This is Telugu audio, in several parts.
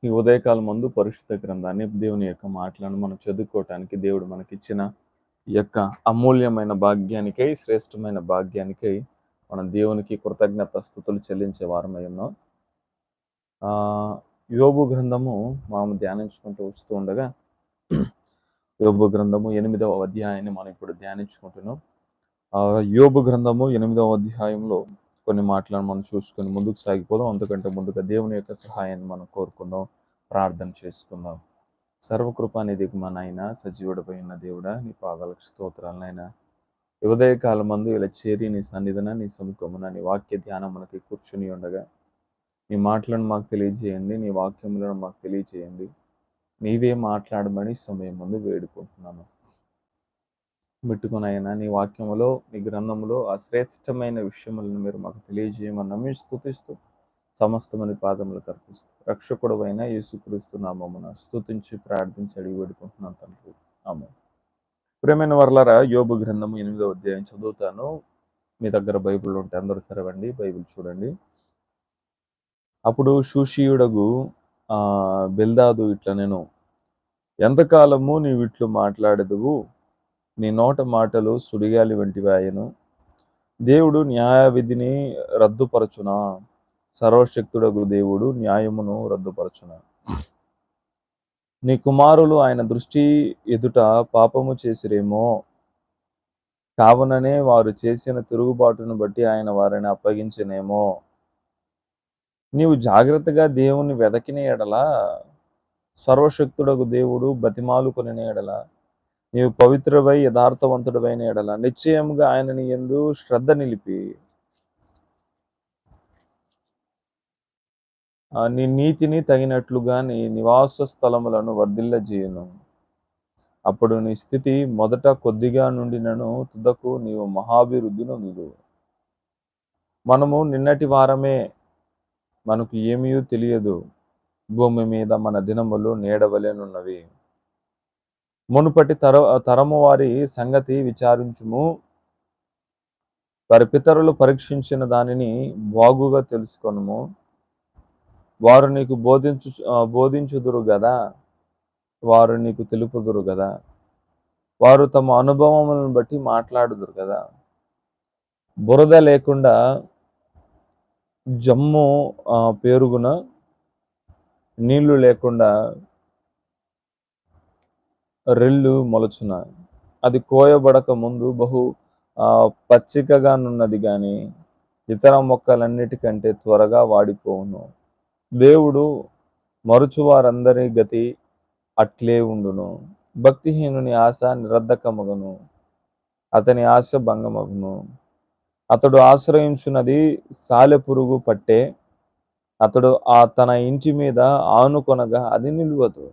ఈ ఉదయకాలం మందు పరిశుద్ధ గ్రంథాన్ని దేవుని యొక్క మాటలను మనం చదువుకోవటానికి దేవుడు మనకిచ్చిన ఈ యొక్క అమూల్యమైన భాగ్యానికై, శ్రేష్టమైన భాగ్యానికై మనం దేవునికి కృతజ్ఞతాస్తుతులు చెల్లించే వారమై ఉన్నాం. యోబు గ్రంథము మనం ధ్యానించుకుంటూ వస్తూ ఉండగా యోబు గ్రంథము 8వ అధ్యాయాన్ని మనం ఇప్పుడు ధ్యానించుకుంటున్నాం. యోబు గ్రంథము 8వ అధ్యాయంలో కొన్ని మాటలను మనం చూసుకొని ముందుకు సాగిపోదాం. అందుకంటే ముందుగా దేవుని యొక్క సహాయాన్ని మనం కోరుకుందాం, ప్రార్థన చేసుకుందాం. సర్వకృపానిధికి మా నాయన, సజీవుడపైన దేవుడా, నీ పాదాలకు స్తోత్రాలు నాయన. ఉదయకాలం మందు ఇలా చేరి నీ సన్నిధిన, నీ సముఖమున, నీ వాక్య ధ్యానం మనకి కూర్చుని ఉండగా నీ మాటలను మాకు తెలియజేయండి, నీ వాక్యములను మాకు తెలియజేయండి. నీవే మాట్లాడమని సమయం ముందు వేడుకుంటున్నాను. పెట్టుకునైనా నీ వాక్యములో, నీ గ్రంథములో ఆ శ్రేష్టమైన విషయములను మీరు మాకు తెలియజేయమని నమ్మి స్తుతిస్తూ సమస్తమని పాదములకు అర్పిస్తూ రక్షకుడు అయిన యేసుక్రీస్తు నామమున స్తుతించి ప్రార్థించి అడిగి వేడుకుంటున్నాను తండ్రి. ఆమేన్. ప్రియమైన వర్లారా, యోబు గ్రంథము 8వ అధ్యాయం చదువుతాను. మీ దగ్గర బైబిల్ ఉంటే అందరూ తెరవండి, బైబిల్ చూడండి. అప్పుడు షూషీయుడగు బెల్దాదు ఇట్లా నేను, ఎంతకాలము నీవిట్లు మాట్లాడదువు? నీ నోట మాటలు సుడిగాలి వంటివాయను. దేవుడు న్యాయవిధిని రద్దుపరచునా? సర్వశక్తుడగు దేవుడు న్యాయమును రద్దుపరచునా? నీ కుమారులు ఆయన దృష్టి ఎదుట పాపము చేసిరేమో, కావుననే వారు చేసిన తిరుగుబాటును బట్టి ఆయన వారిని అప్పగించనేమో. నీవు జాగ్రత్తగా దేవుని వెదకిన ఎడల, సర్వశక్తుడగు దేవుడు బతిమాలుకొనిన ఎడల, నీవు పవిత్రవై యథార్థవంతుడవైన ఎడల నిశ్చయముగా ఆయన నీ యందు శ్రద్ధ నిలిపి నీ నీతిని తగినట్లుగా నీ నివాస స్థలములను వర్ధిల్లజేయును. అప్పుడు నీ స్థితి మొదట కొద్దిగా నుండినను తుదకు నీవు మహాభివృద్ధి నొందుదు. మనము నిన్నటి వారమే, మనకు ఏమీ తెలియదు. భూమి మీద మన దినములు నీడవలెనున్నవి. మునుపటి తరము వారి సంగతి విచారించుము. వారి పితరులు పరీక్షించిన దానిని బాగుగా తెలుసుకొనుము. వారు నీకు బోధించుదురు గదా, వారు నీకు తెలుపుదురు గదా, వారు తమ అనుభవములను బట్టి మాట్లాడుదురు కదా. బురద లేకుండా జమ్ము పేరుగున, నీళ్లు లేకుండా రెల్లు మొలచున. అది కోయబడక ముందు బహు పచ్చికగానున్నది గాని ఇతర మొక్కలన్నిటికంటే త్వరగా వాడిపోవును. దేవుడు మరుచువారందరి గతి అట్లే ఉండును. భక్తిహీనుని ఆశ నిరర్ధకమగును, అతని ఆశ భంగమగును. అతడు ఆశ్రయించున్నది సాలెపురుగు పట్టే, అతడు తన ఇంటి మీద ఆనుకొనగా అది నిలువదు.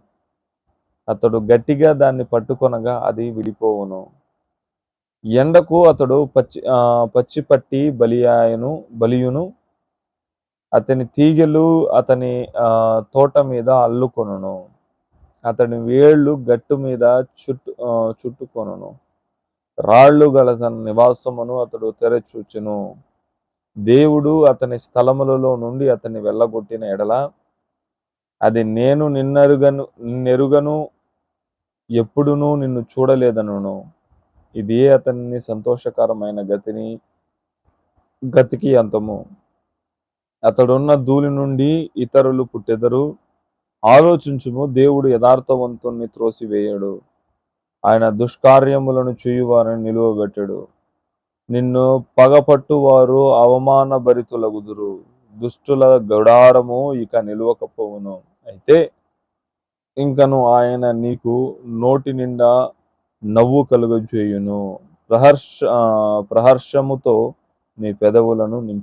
అతడు గట్టిగా దాన్ని పట్టుకొనగా అది విడిపోవును. ఎండకు అతడు పచ్చిపట్టి బలియును. అతని తీగెలు అతని తోట మీద అల్లుకొనును. అతని వేళ్ళు గట్టు మీద చుట్టుకొనును. రాళ్ళు గల తన నివాసమును అతడు తెరచూచెను. దేవుడు అతని స్థలములలో నుండి అతన్ని వెళ్ళగొట్టిన ఎడల, అది నేను నిన్నెరుగను, ఎప్పుడునూ నిన్ను చూడలేదనును. ఇదే అతన్ని సంతోషకరమైన గతికి అంతము. అతడున్న ధూళి నుండి ఇతరులు పుట్టెదరు. ఆలోచించుము, దేవుడు యథార్థవంతుణ్ణి త్రోసివేయడు, ఆయన దుష్కార్యములను చేయువారిని నిలువబెట్టడు. నిన్ను పగపట్టువారు అవమానభరితులగుదురు. దుష్టుల గడారము ఇక నిలువకపోవును. అయితే ఇంకను ఆయన నీకు నోటి నిండా నవ్వు కలుగజేయును. ప్రహర్షముతో నీ పెదవులను